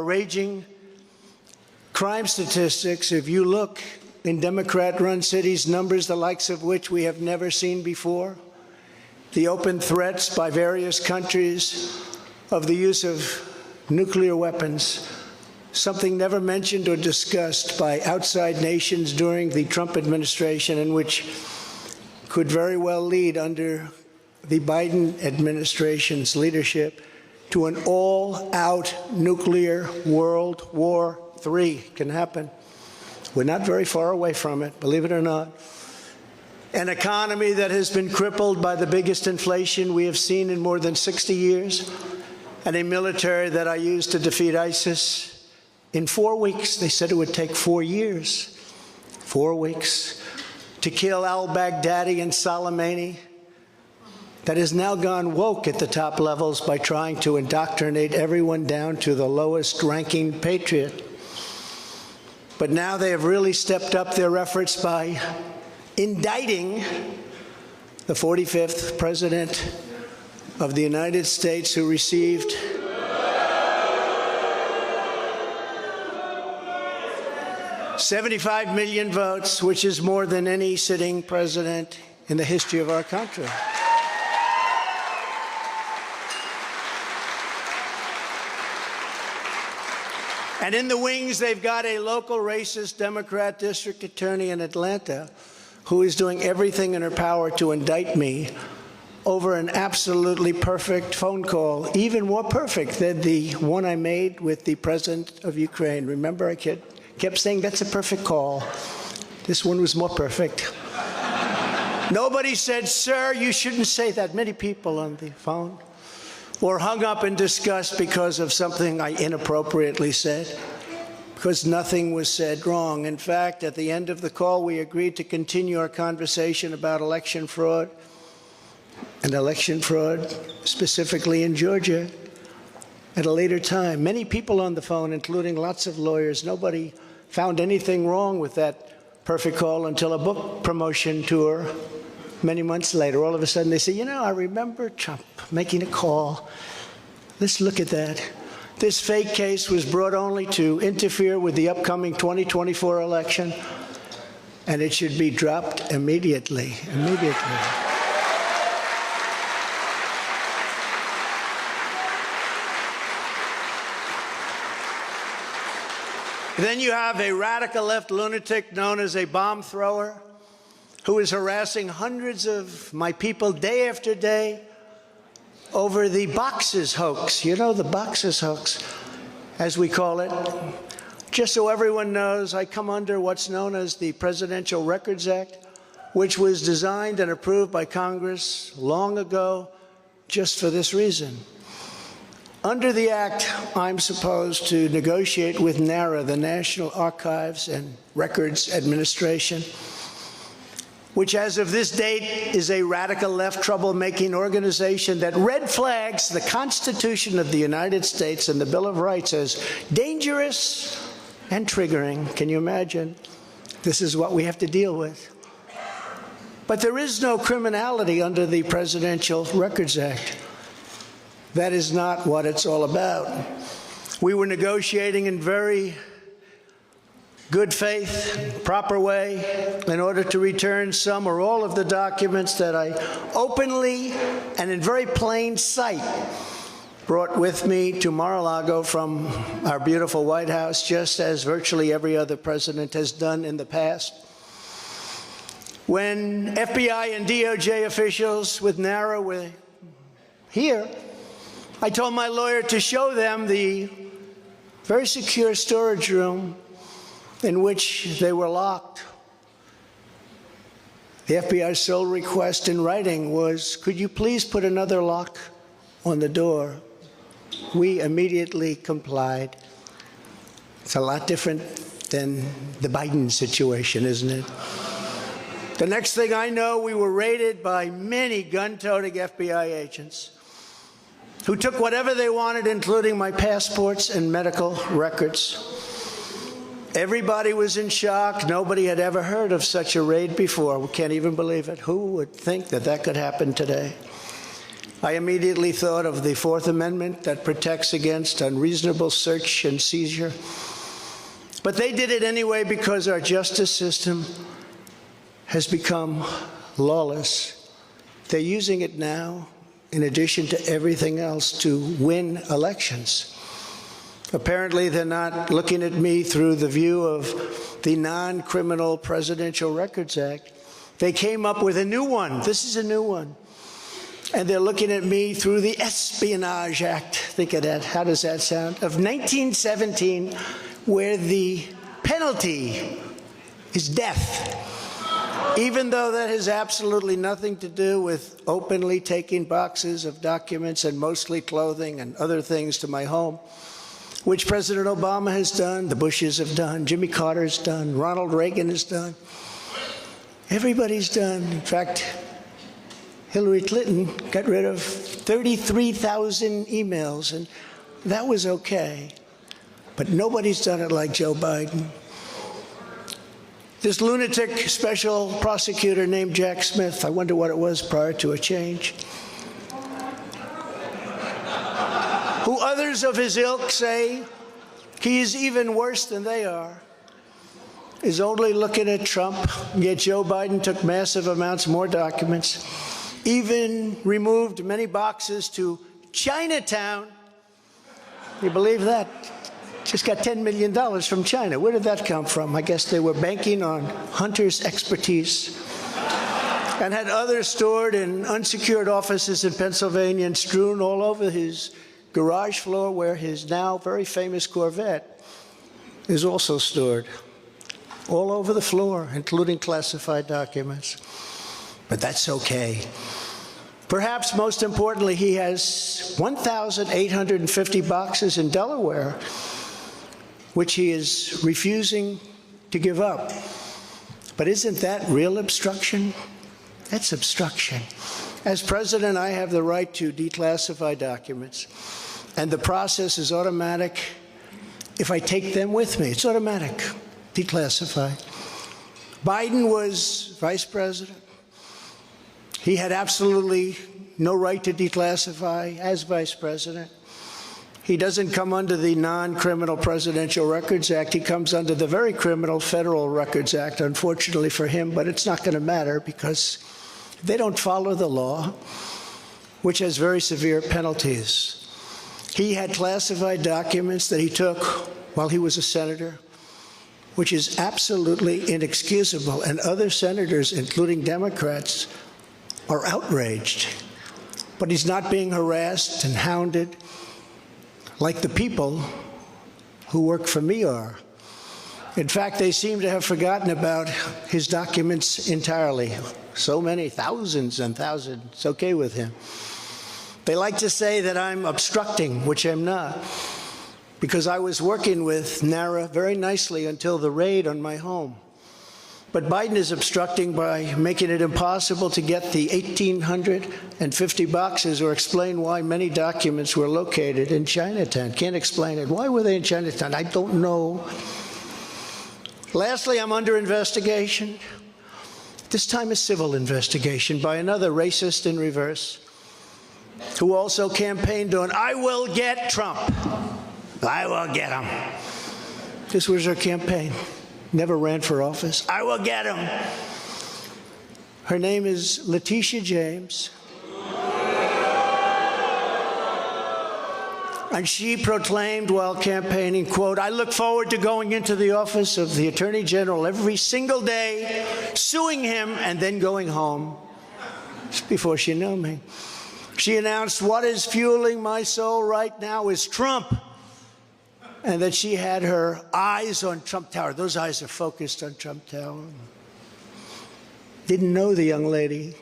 raging crime statistics, if you look in Democrat-run cities, numbers the likes of which we have never seen before, the open threats by various countries of the use of nuclear weapons, something never mentioned or discussed by outside nations during the Trump administration, and which could very well lead under the Biden administration's leadership to an all-out nuclear World War III can happen. We're not very far away from it, believe it or not. An economy that has been crippled by the biggest inflation we have seen in more than 60 years, and a military that I used to defeat ISIS in 4 weeks. They said it would take 4 years. 4 weeks. To kill al-Baghdadi and Soleimani, that has now gone woke at the top levels by trying to indoctrinate everyone down to the lowest ranking patriot. But now they have really stepped up their efforts by indicting the 45th President of the United States, who received $75 million votes, which is more than any sitting president in the history of our country. And in the wings, they've got a local racist Democrat district attorney in Atlanta who is doing everything in her power to indict me over an absolutely perfect phone call, even more perfect than the one I made with the president of Ukraine. Remember, I kept saying, that's a perfect call. This one was more perfect. Nobody said, sir, you shouldn't say that. Many people on the phone were hung up in disgust because of something I inappropriately said, because nothing was said wrong. In fact, at the end of the call, we agreed to continue our conversation about election fraud, and election fraud specifically in Georgia, at a later time. Many people on the phone, including lots of lawyers, nobody found anything wrong with that perfect call until a book promotion tour many months later. All of a sudden they say, you know, I remember Trump making a call. Let's look at that. This fake case was brought only to interfere with the upcoming 2024 election, and it should be dropped immediately. Then you have a radical left lunatic known as a bomb thrower who is harassing hundreds of my people day after day over the boxes hoax. You know, the boxes hoax, as we call it. Just so everyone knows, I come under what's known as the Presidential Records Act, which was designed and approved by Congress long ago just for this reason. Under the Act, I'm supposed to negotiate with NARA, the National Archives and Records Administration, which as of this date is a radical left troublemaking organization that red flags the Constitution of the United States and the Bill of Rights as dangerous and triggering. Can you imagine? This is what we have to deal with. But there is no criminality under the Presidential Records Act. That is not what it's all about. We were negotiating in very good faith, proper way, in order to return some or all of the documents that I openly and in very plain sight brought with me to MaraLago from our beautiful White House, just as virtually every other president has done in the past. When FBI and DOJ officials with NARA were here, I told my lawyer to show them the very secure storage room in which they were locked. The FBI's sole request in writing was, could you please put another lock on the door? We immediately complied. It's a lot different than the Biden situation, isn't it? The next thing I know, we were raided by many gun-toting FBI agents who took whatever they wanted, including my passports and medical records. Everybody was in shock. Nobody had ever heard of such a raid before. We can't even believe it. Who would think that that could happen today? I immediately thought of the Fourth Amendment that protects against unreasonable search and seizure. But they did it anyway because our justice system has become lawless. They're using it now, in addition to everything else, to win elections. Apparently, they're not looking at me through the view of the Non-Criminal Presidential Records Act. They came up with a new one. This is a new one. And they're looking at me through the Espionage Act. Think of that. How does that sound? Of 1917, where the penalty is death. Even though that has absolutely nothing to do with openly taking boxes of documents and mostly clothing and other things to my home, which President Obama has done, the Bushes have done, Jimmy Carter's done, Ronald Reagan has done. Everybody's done. In fact, Hillary Clinton got rid of 33,000 emails, and that was okay. But nobody's done it like Joe Biden. This lunatic special prosecutor named Jack Smith, I wonder what it was prior to a change, who others of his ilk say he is even worse than they are, is only looking at Trump, yet Joe Biden took massive amounts more documents, even removed many boxes to Chinatown. You believe that? Just got $10 million from China. Where did that come from? I guess they were banking on Hunter's expertise and had others stored in unsecured offices in Pennsylvania and strewn all over his garage floor where his now very famous Corvette is also stored. All over the floor, including classified documents. But that's okay. Perhaps most importantly, he has 1,850 boxes in Delaware, which he is refusing to give up. But isn't that real obstruction? That's obstruction. As president, I have the right to declassify documents, and the process is automatic. If I take them with me, it's automatic, declassify. Biden was vice president. He had absolutely no right to declassify as vice president. He doesn't come under the Non-Criminal Presidential Records Act. He comes under the very criminal Federal Records Act, unfortunately for him, but it's not going to matter because they don't follow the law, which has very severe penalties. He had classified documents that he took while he was a senator, which is absolutely inexcusable, and other senators, including Democrats, are outraged. But he's not being harassed and hounded like the people who work for me are. In fact, they seem to have forgotten about his documents entirely. So many, thousands and thousands. It's okay with him. They like to say that I'm obstructing, which I'm not, because I was working with NARA very nicely until the raid on my home. But Biden is obstructing by making it impossible to get the 1,850 boxes or explain why many documents were located in Chinatown. Can't explain it. Why were they in Chinatown? I don't know. Lastly, I'm under investigation. This time a civil investigation by another racist in reverse who also campaigned on, "I will get Trump. I will get him." This was her campaign. Never ran for office. I will get him. Her name is Letitia James. And she proclaimed while campaigning, quote, "I look forward to going into the office of the Attorney General every single day, suing him, and then going home." Just before she knew me. She announced, "What is fueling my soul right now is Trump." And that she had her eyes on Trump Tower. Those eyes are focused on Trump Tower. Didn't know the young lady.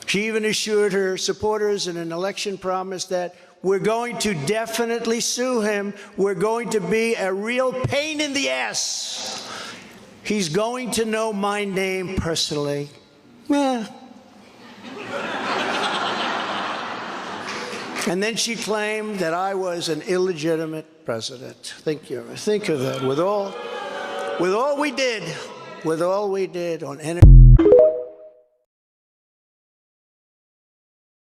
She even assured her supporters in an election promise that we're going to definitely sue him. We're going to be a real pain in the ass. He's going to know my name personally. And then she claimed that I was an illegitimate president. Think of that. With all we did on energy.